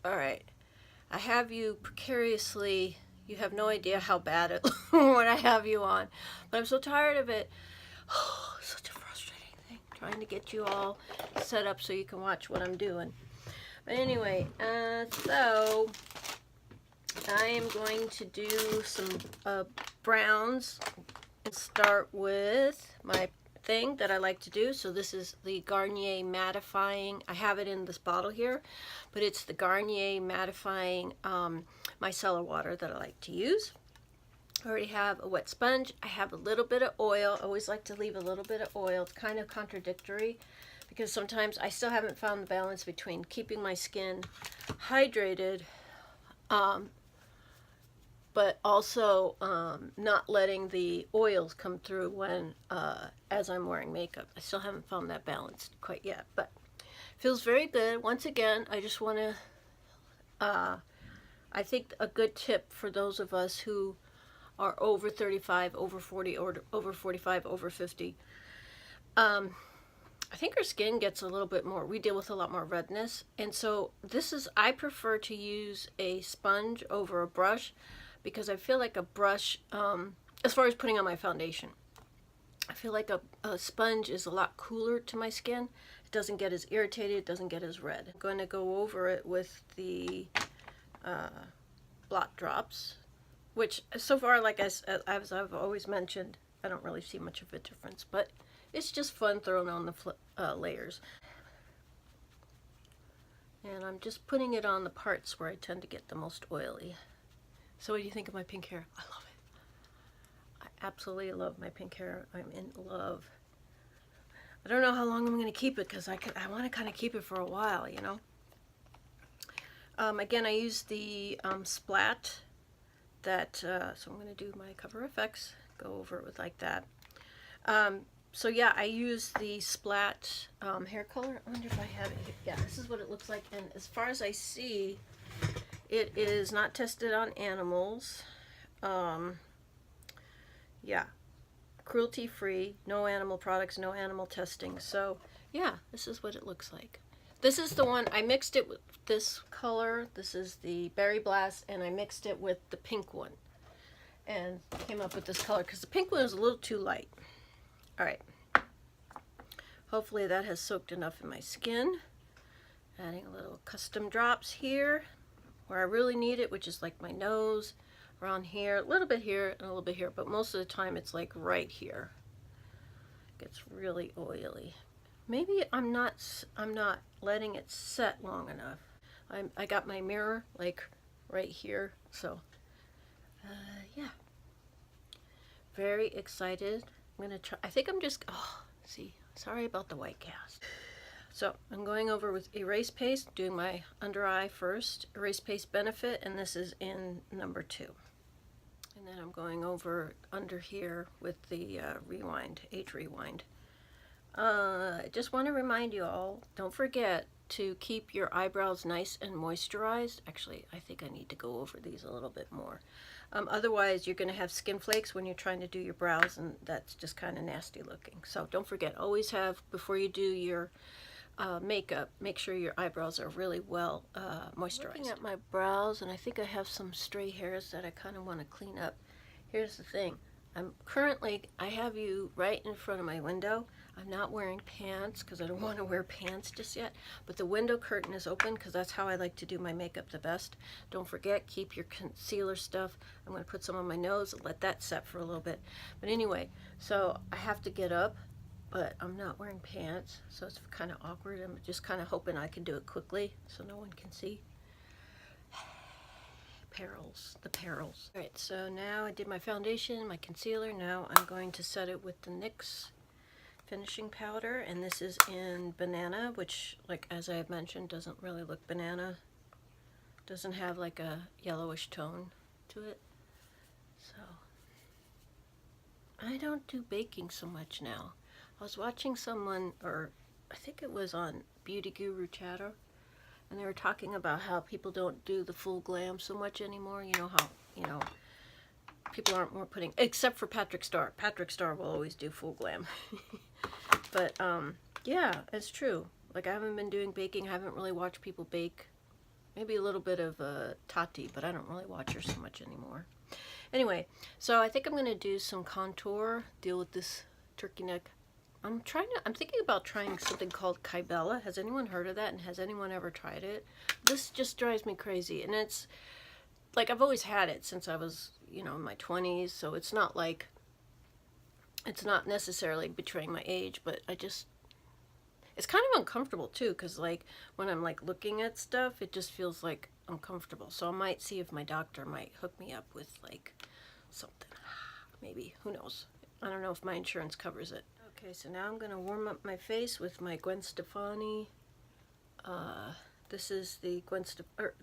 All right. I have you precariously, you have no idea how bad it when I have you on. But I'm so tired of it. Oh, such a frustrating thing. Trying to get you all set up so you can watch what I'm doing. But anyway, so I am going to do some browns and start with my thing that I like to do. So this is the Garnier mattifying. I have it in this bottle here, but it's the Garnier mattifying micellar water that I like to use. I already have a wet sponge. I have a little bit of oil. I always like to leave a little bit of oil. It's kind of contradictory because sometimes I still haven't found the balance between keeping my skin hydrated but also not letting the oils come through when as I'm wearing makeup. I still haven't found that balance quite yet, but feels very good. Once again, I just want to I think a good tip for those of us who are over 35, over 40, or over 45, over 50. I think our skin gets a little bit more, we deal with a lot more redness. And so I prefer to use a sponge over a brush because I feel like a brush, as far as putting on my foundation, I feel like a sponge is a lot cooler to my skin. It doesn't get as irritated, it doesn't get as red. I'm going to go over it with the blot drops, which so far, like as I've always mentioned, I don't really see much of a difference, but it's just fun throwing on the layers. And I'm just putting it on the parts where I tend to get the most oily. So what do you think of my pink hair? I love it. I absolutely love my pink hair. I'm in love. I don't know how long I'm going to keep it because I want to kind of keep it for a while, you know. Again, I use the Splat that, so I'm going to do my Cover FX, go over it with like that. So yeah, I use the Splat hair color. I wonder if I have it here. Yeah, this is what it looks like, and as far as I see, it is not tested on animals. Yeah, cruelty-free, no animal products, no animal testing. So yeah, this is what it looks like. This is the one, I mixed it with this color. This is the Berry Blast, and I mixed it with the pink one. And came up with this color, because the pink one is a little too light. Alright. Hopefully that has soaked enough in my skin. Adding a little custom drops here, where I really need it, which is like my nose, around here, a little bit here, and a little bit here, but most of the time it's like right here. It gets really oily. Maybe I'm not letting it set long enough. I got my mirror like right here, so yeah. Very excited. I'm gonna try. I think I'm just, oh, see, sorry about the white cast. So I'm going over with Erase Paste, doing my under eye first, Erase Paste Benefit, and this is in number 2. And then I'm going over under here with the Rewind, Age Rewind. I just want to remind you all, don't forget to keep your eyebrows nice and moisturized. Actually, I think I need to go over these a little bit more. Otherwise, you're going to have skin flakes when you're trying to do your brows, and that's just kind of nasty looking. So don't forget, always have, before you do your makeup, make sure your eyebrows are really well moisturized. Looking at my brows, and I think I have some stray hairs that I kind of want to clean up. Here's the thing. I have you right in front of my window. I'm not wearing pants because I don't want to wear pants just yet, but the window curtain is open because that's how I like to do my makeup the best. Don't forget, keep your concealer stuff. I'm going to put some on my nose and let that set for a little bit. But anyway, so I have to get up, but I'm not wearing pants, so it's kind of awkward. I'm just kind of hoping I can do it quickly so no one can see. Perils, the perils. Alright, so now I did my foundation, my concealer. Now I'm going to set it with the NYX finishing powder, and this is in Banana, which, like as I have mentioned, doesn't really look banana. Doesn't have like a yellowish tone to it. So I don't do baking so much now. I was watching someone, or I think it was on Beauty Guru Chatter, and they were talking about how people don't do the full glam so much anymore. You know how, you know, people aren't more putting, except for Patrick Star. Patrick Star will always do full glam. But yeah, it's true. Like, I haven't been doing baking. I haven't really watched people bake Maybe a little bit of Tati, but I don't really watch her so much anymore. Anyway, so I think I'm going to do some contour, deal with this turkey neck. I'm thinking about trying something called Kybella. Has anyone heard of that? And has anyone ever tried it? This just drives me crazy. And it's like, I've always had it since I was, in my 20s. So it's not like, it's not necessarily betraying my age, but it's kind of uncomfortable too. Cause like when I'm like looking at stuff, it just feels like uncomfortable. So I might see if my doctor might hook me up with like something. Maybe, who knows? I don't know if my insurance covers it. Okay, so now I'm going to warm up my face with my Gwen Stefani. This is the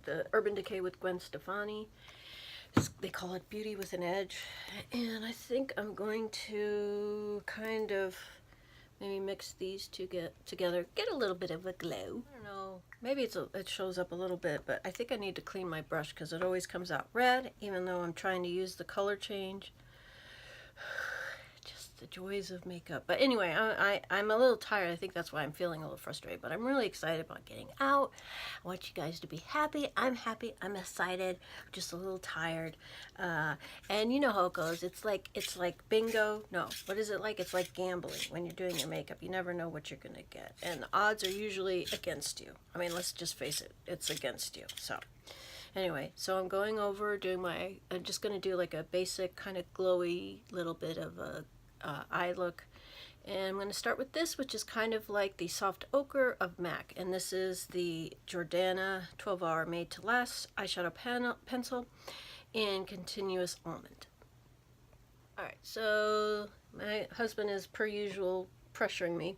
the Urban Decay with Gwen Stefani. They call it Beauty with an Edge. And I think I'm going to kind of maybe mix these two together. Get a little bit of a glow. I don't know. Maybe it shows up a little bit, but I think I need to clean my brush because it always comes out red, even though I'm trying to use the color change. The joys of makeup. But anyway, I'm a little tired. I think that's why I'm feeling a little frustrated, but I'm really excited about getting out. I want you guys to be happy. I'm happy. I'm excited. I'm just a little tired. And you know how it goes. It's like bingo. No, what is it like? It's like gambling when you're doing your makeup. You never know what you're going to get. And the odds are usually against you. I mean, let's just face it. It's against you. So anyway, so I'm going over I'm just going to do like a basic kind of glowy little bit of a eye look, and I'm going to start with this, which is kind of like the soft ochre of MAC, and this is the Jordana 12 Hour Made to Last eyeshadow pencil in Continuous Almond. Alright, so my husband is per usual pressuring me.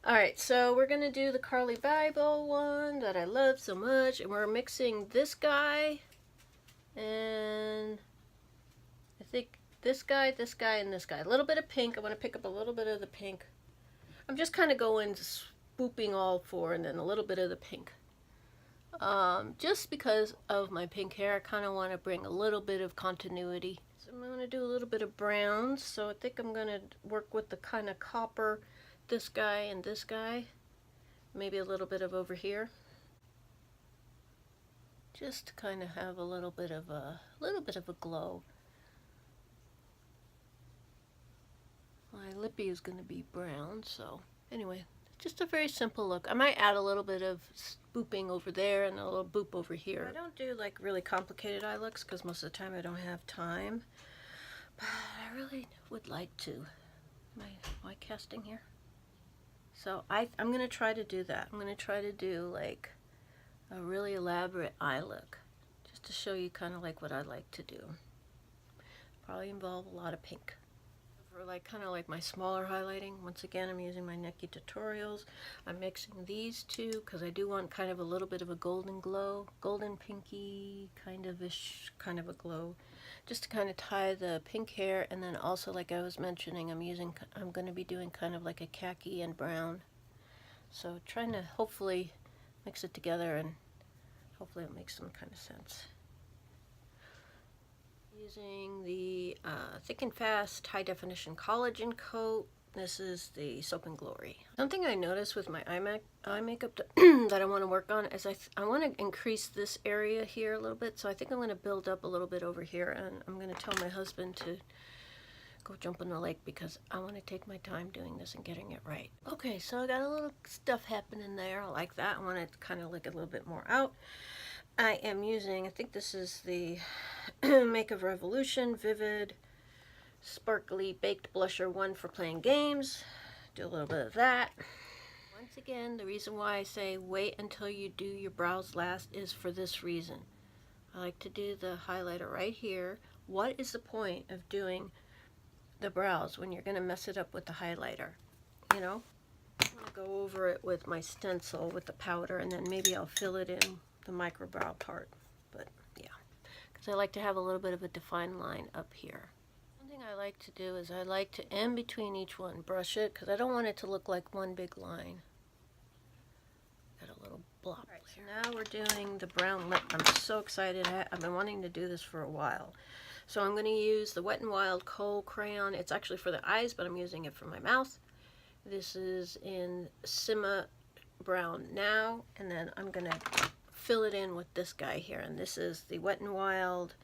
Alright, so we're going to do the Carly Bible one that I love so much, and we're mixing this guy and I think this guy, and this guy. A little bit of pink. I want to pick up a little bit of the pink. I'm just kind of going swooping all four and then a little bit of the pink. Just because of my pink hair, I kind of want to bring a little bit of continuity. So I'm going to do a little bit of browns. So I think I'm going to work with the kind of copper, this guy and this guy. Maybe a little bit of over here. Just to kind of have a little bit of a glow. My lippy is going to be brown, so anyway, just a very simple look. I might add a little bit of booping over there and a little boop over here. I don't do like really complicated eye looks because most of the time I don't have time, but I really would like to. Am I casting here? So I'm going to try to do that. I'm going to try to do like a really elaborate eye look just to show you kind of like what I like to do. Probably involve a lot of pink. For like kind of like my smaller highlighting, once again I'm using my Neki Tutorials. I'm mixing these two because I do want kind of a little bit of a golden glow, golden pinky kind of a glow, just to kind of tie the pink hair. And then also, like I was mentioning, I'm going to be doing kind of like a khaki and brown, so trying to hopefully mix it together and hopefully it makes some kind of sense. Using the Thick and Fast High Definition Collagen Coat. This is the Soap and Glory. Something I noticed with my eye makeup that I want to work on is I want to increase this area here a little bit. So I think I'm going to build up a little bit over here, and I'm going to tell my husband to go jump in the lake because I want to take my time doing this and getting it right. Okay, so I got a little stuff happening there. I like that. I want to kind of look a little bit more out. I am using, I think this is the Makeup Revolution Vivid Sparkly Baked Blusher 1 for playing games. Do a little bit of that. Once again, the reason why I say wait until you do your brows last is for this reason. I like to do the highlighter right here. What is the point of doing the brows when you're going to mess it up with the highlighter? You know? I'm going to go over it with my stencil with the powder, and then maybe I'll fill it in the micro brow part. But yeah, because I like to have a little bit of a defined line up here. One thing I like to do is I like to, in between each one, brush it because I don't want it to look like one big line. Got a little blob. Right, so now we're doing the brown lip. I'm so excited. I've been wanting to do this for a while. So I'm going to use the Wet n Wild Kohl crayon. It's actually for the eyes, but I'm using it for my mouth. This is in Sima Brown Now, and then I'm going to fill it in with this guy here, and this is the Wet n Wild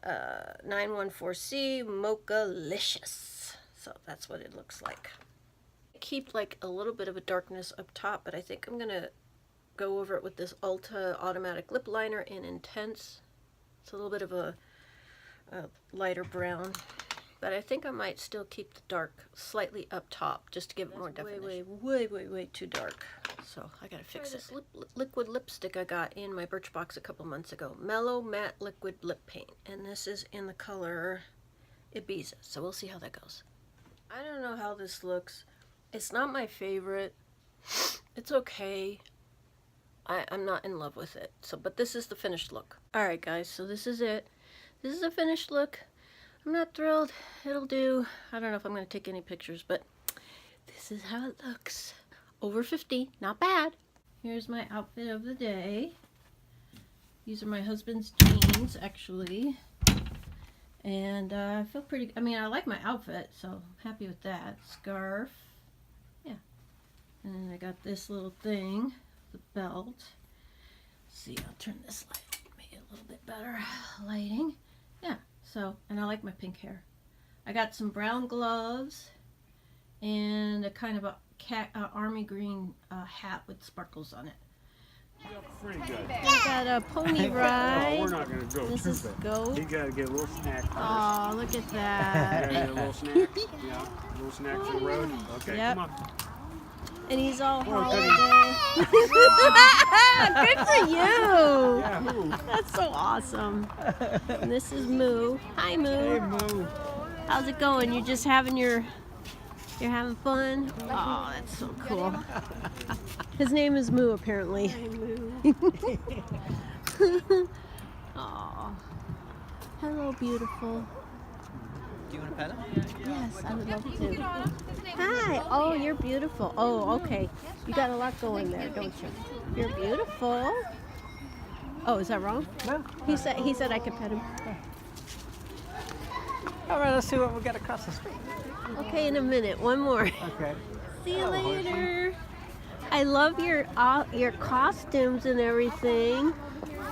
914C Mocha-licious. So that's what it looks like. I keep like a little bit of a darkness up top, but I think I'm gonna go over it with this Ulta automatic lip liner in Intense. It's a little bit of a lighter brown, but I think I might still keep the dark slightly up top just to give it more definition. Way too dark. So I gotta fix this liquid lipstick I got in my Birchbox a couple months ago. Mellow Matte Liquid Lip Paint, and this is in the color Ibiza. So we'll see how that goes. I don't know how this looks. It's not my favorite. It's okay. I'm not in love with it. So, but this is the finished look. All right, guys. So this is it. This is a finished look. I'm not thrilled. It'll do. I don't know if I'm going to take any pictures, but this is how it looks. Over 50. Not bad. Here's my outfit of the day. These are my husband's jeans, actually. And I feel pretty, I mean, I like my outfit, so I'm happy with that. Scarf. Yeah. And then I got this little thing, the belt. Let's see, I'll turn this light, make it a little bit better lighting. Yeah, so, and I like my pink hair. I got some brown gloves and a kind of a army green hat with sparkles on it. I got a pony ride. We're not going to go. This is Goat. You got to get a little snack first. Oh, look at that. You got to get a little snack? Yeah, a little snack for the road? Okay, Yep. come on. And he's all Come on, holiday. Good for you. Yeah, who? That's so awesome. And this is Moo. Hi, Moo. Hey, Moo. How's it going? You're just having you're having fun? Oh, that's so cool. His name is Moo, apparently. Hi, Moo. Oh, hello, beautiful. Do you want to pet him? Yes, I would love to. Hi. Oh, you're beautiful. Oh, okay. You got a lot going there, don't you? You're beautiful. Oh, is that wrong? No. He said I could pet him. All right, let's see what we got across the street. Okay, in a minute. One more. Okay. See you later. I love your costumes and everything.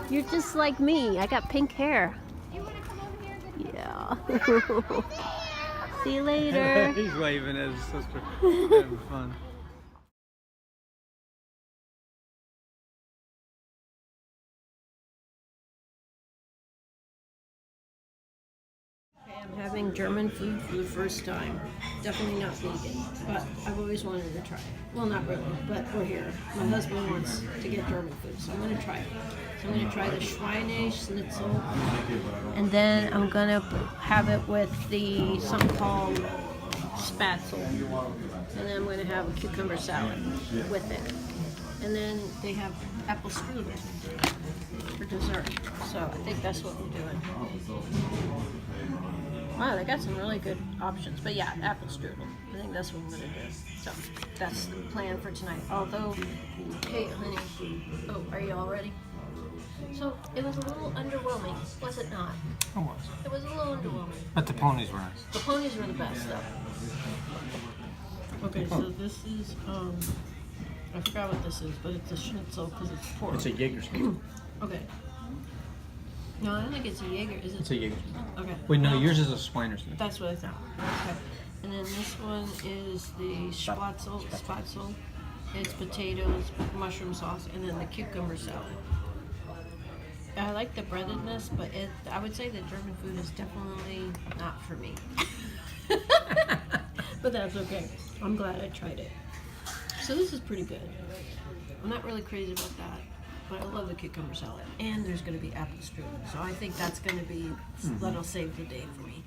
You're just like me. I got pink hair. Yeah. See you later. He's waving at his sister. Having fun. I'm having German food for the first time. Definitely not vegan, but I've always wanted to try it. Well, not really, but we're here. My husband wants to get German food, so I'm going to try it. So I'm going to try the Schweine Schnitzel, and then I'm going to have it with the something called Spatzel, and then I'm going to have a cucumber salad with it. And then they have apple strudel for dessert. So I think that's what we're doing. Wow, they got some really good options. But yeah, apple strudel. I think that's what I'm going to do. So that's the plan for tonight. Although, hey, honey. Oh, are you all ready? So it was a little underwhelming, was it not? Almost. It was a little underwhelming. But the ponies were nice. The ponies were the best, though. Okay, so this is, I forgot what this is, but it's a schnitzel because it's pork. It's a Jaeger schnitzel. Okay. No, I don't think it's a Jaeger, is it? It's a Jaeger schnitzel. Okay. Wait, no, yours is a Schweiner schnitzel. That's what I thought. Okay. And then this one is the Spatzel. It's potatoes, mushroom sauce, and then the cucumber salad. I like the breadedness, but I would say that German food is definitely not for me. But that's okay. I'm glad I tried it. So this is pretty good. I'm not really crazy about that, but I love the cucumber salad. And there's going to be apple strudel. So I think that's going to be, that'll save the day for me.